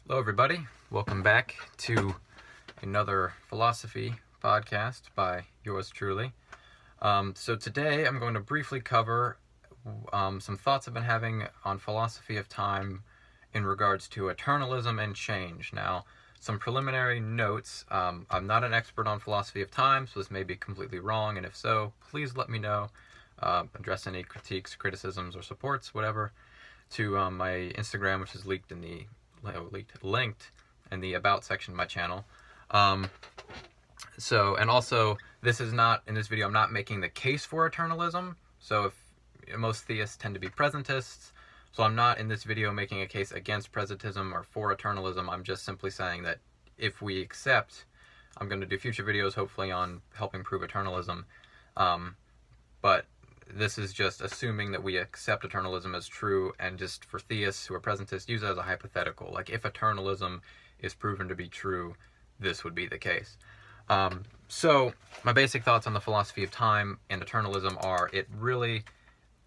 Hello, everybody. Welcome back to another philosophy podcast by yours truly. So today I'm going to briefly cover some thoughts I've been having on philosophy of time in regards to eternalism and change. Now, some preliminary notes. I'm not an expert on philosophy of time, so this may be completely wrong, and if so, please let me know. Address any critiques, criticisms, or supports, whatever, to my Instagram, which is linked in the about section of my channel. And also, this is not, in this video, I'm not making the case for eternalism. So most theists tend to be presentists. So I'm not in this video making a case against presentism or for eternalism. I'm just simply saying that if we accept, I'm going to do future videos hopefully on helping prove eternalism. But this is just assuming that we accept eternalism as true, and just for theists who are presentists, use it as a hypothetical. Like, if eternalism is proven to be true, this would be the case. So my basic thoughts on the philosophy of time and eternalism are,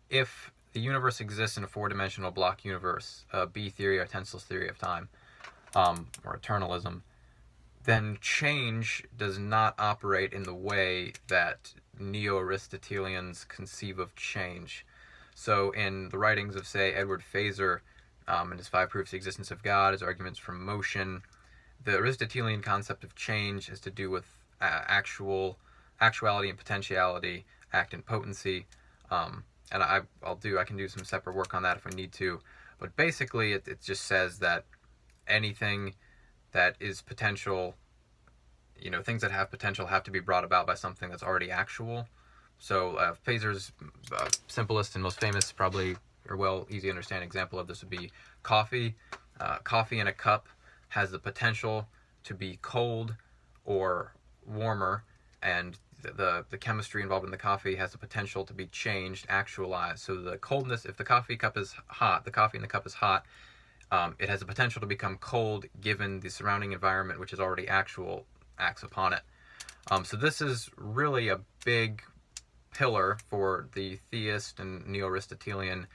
if the universe exists in a four-dimensional block universe, B theory or Tensel's theory of time, or eternalism, then change does not operate in the way that neo-Aristotelians conceive of change. So in the writings of, say, Edward Feser, in his 5 Proofs of the Existence of God, his arguments from motion, the Aristotelian concept of change has to do with actuality and potentiality, act and potency, and I can do some separate work on that if we need to, but basically it just says that anything that is potential, things that have potential have to be brought about by something that's already actual. So Feser's simplest and most famous, probably, or easy to understand example of this would be coffee. Coffee in a cup has the potential to be cold or warmer, and the chemistry involved in the coffee has the potential to be changed, actualized. So the coldness, if the coffee in the cup is hot, it has the potential to become cold given the surrounding environment, which is already actual, acts upon it. So this is really a big pillar for the theist and neo-Aristotelian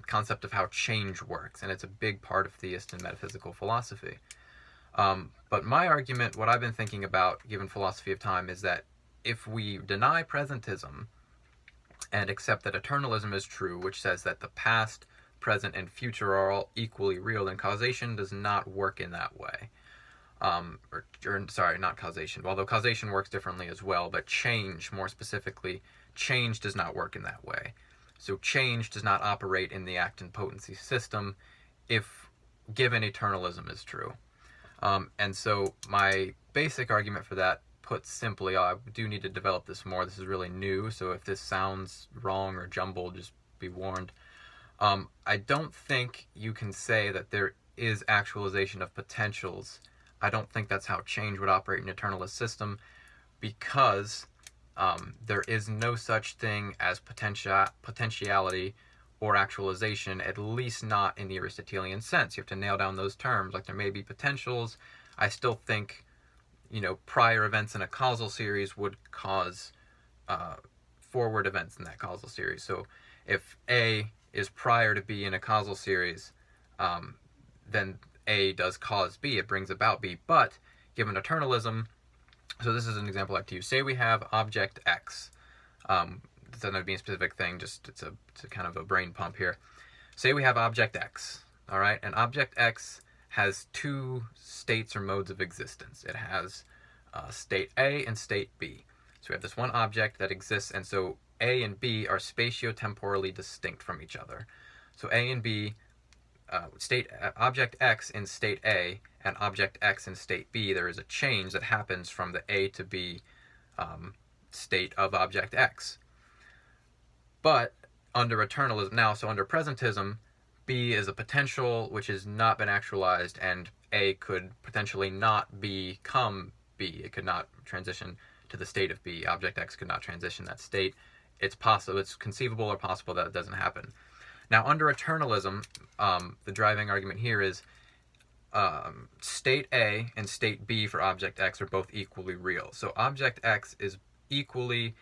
concept of how change works, and it's a big part of theist and metaphysical philosophy. But my argument, what I've been thinking about given philosophy of time, is that if we deny presentism and accept that eternalism is true, which says that the past, present, and future are all equally real, then causation does not work in that way. Not causation, although causation works differently as well, but change, more specifically, change does not work in that way. So change does not operate in the act and potency system if given eternalism is true. And so my basic argument for that, put simply, I do need to develop this more. This is really new, so if this sounds wrong or jumbled, just be warned. I don't think you can say that there is actualization of potentials. I don't think that's how change would operate in an eternalist system, because there is no such thing as potentiality or actualization, at least not in the Aristotelian sense. You have to nail down those terms. Like, there may be potentials. I still think, prior events in a causal series would cause forward events in that causal series. So if A is prior to B in a causal series, then A does cause B, it brings about B. But given eternalism, so this is an example I like to use. Say we have object X. It doesn't have to be a specific thing, just it's a kind of a brain pump here. Say we have object X, all right? And object X has 2 states or modes of existence. It has state A and state B. So we have this one object that exists, and so A and B are spatio-temporally distinct from each other. So A and B, object X in state A and object X in state B, there is a change that happens from the A to B state of object X. But under eternalism, under presentism, B is a potential which has not been actualized, and A could potentially not become B. It could not transition to the state of B. Object X could not transition that state. It's conceivable or possible that it doesn't happen. Now, under eternalism, the driving argument here is state A and state B for object X are both equally real. So object X is equally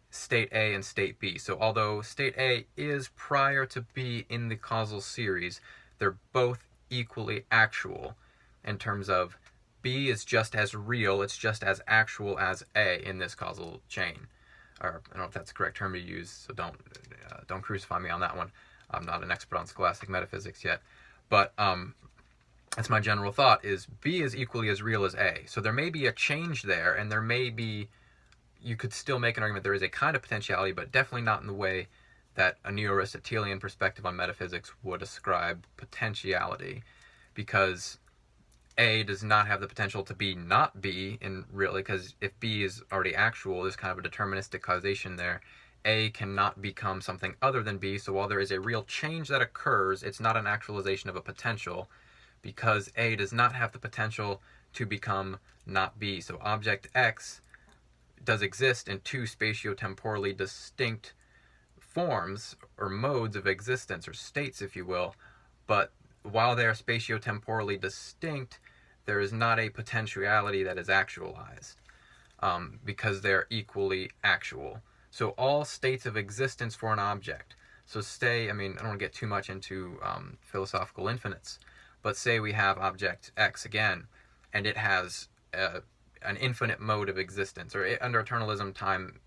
state A and state B. So although state A is prior to B in the causal series, they're both equally actual. in terms of B is just as real, it's just as actual as A in this causal chain. Or I don't know if that's the correct term to use, so don't crucify me on that one. I'm not an expert on scholastic metaphysics yet, but that's my general thought, is B is equally as real as A. So there may be a change there, and there may be, you could still make an argument there is a kind of potentiality, but definitely not in the way that a neo-Aristotelian perspective on metaphysics would ascribe potentiality, because A does not have the potential to be not B, in really, because if B is already actual, there's kind of a deterministic causation there. A cannot become something other than B, so while there is a real change that occurs, it's not an actualization of a potential, because A does not have the potential to become not B. So object X does exist in two spatiotemporally distinct forms, or modes of existence, or states, if you will, but while they are spatiotemporally distinct, there is not a potentiality that is actualized, because they're equally actual. So all states of existence for an object, so say, I don't want to get too much into philosophical infinites, but say we have object X again, and it has an infinite mode of existence, or under eternalism, time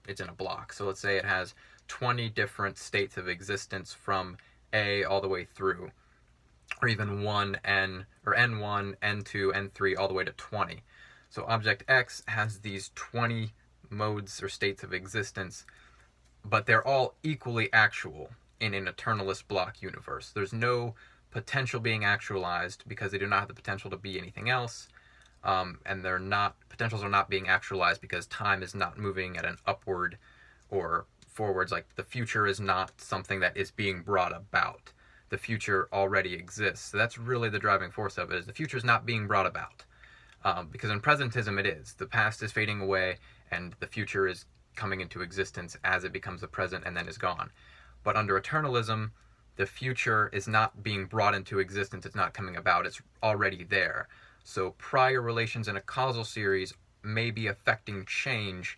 it's in a block. So let's say it has 20 different states of existence from A all the way through, or even 1n, or n1, n2, n3, all the way to 20. So object X has these 20 modes or states of existence, but they're all equally actual in an eternalist block universe. There's no potential being actualized because they do not have the potential to be anything else, and potentials are not being actualized because time is not moving at an upward or forwards. Like the future is not something that is being brought about. The future already exists. So that's really the driving force of it, is the future is not being brought about. Because in presentism it is. The past is fading away and the future is coming into existence as it becomes the present and then is gone. But under eternalism, the future is not being brought into existence, it's not coming about, it's already there. So prior relations in a causal series may be affecting change,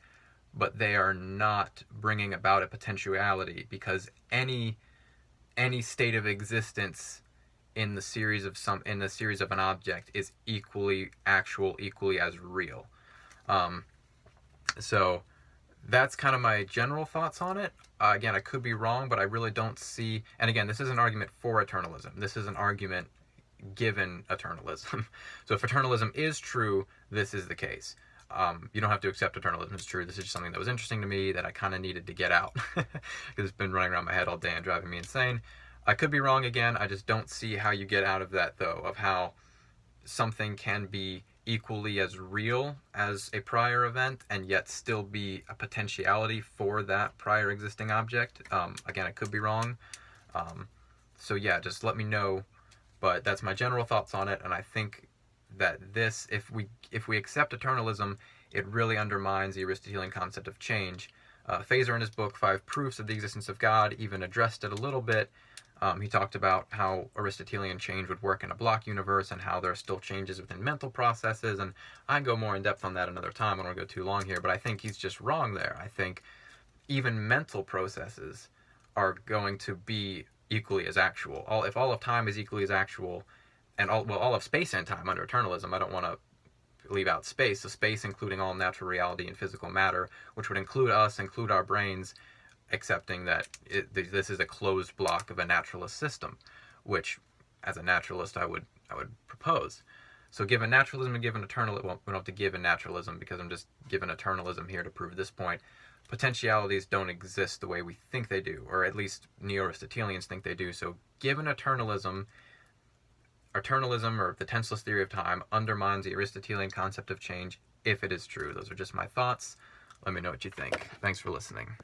but they are not bringing about a potentiality, because any state of existence in the series of an object is equally actual, equally as real. So that's kind of my general thoughts on it. Again, I could be wrong, but I really don't see, and again, this is an argument for eternalism. This is an argument given eternalism. So if eternalism is true, this is the case. You don't have to accept eternalism is true. This is just something that was interesting to me that I kind of needed to get out, because it's been running around my head all day and driving me insane. I could be wrong again. I just don't see how you get out of that, though, of how something can be equally as real as a prior event and yet still be a potentiality for that prior existing object. Again, I could be wrong. So yeah, just let me know. But that's my general thoughts on it, and I think that this, if we accept eternalism, it really undermines the Aristotelian concept of change. Phaser, in his book 5 Proofs of the Existence of God, even addressed it a little bit. He talked about how Aristotelian change would work in a block universe and how there are still changes within mental processes, and I can go more in depth on that another time. I don't want to go too long here, but I think he's just wrong there. I think even mental processes are going to be equally as actual. If all of time is equally as actual, and all of space and time under eternalism, I don't want to leave out space, so space including all natural reality and physical matter, which would include us, include our brains, accepting that this is a closed block of a naturalist system, which, as a naturalist, I would propose. So given naturalism and given eternalism, well, we don't have to give in naturalism because I'm just giving eternalism here to prove this point, potentialities don't exist the way we think they do, or at least neo-Aristotelians think they do. So given eternalism or the tenseless theory of time undermines the Aristotelian concept of change if it is true. Those are just my thoughts. Let me know what you think. Thanks for listening.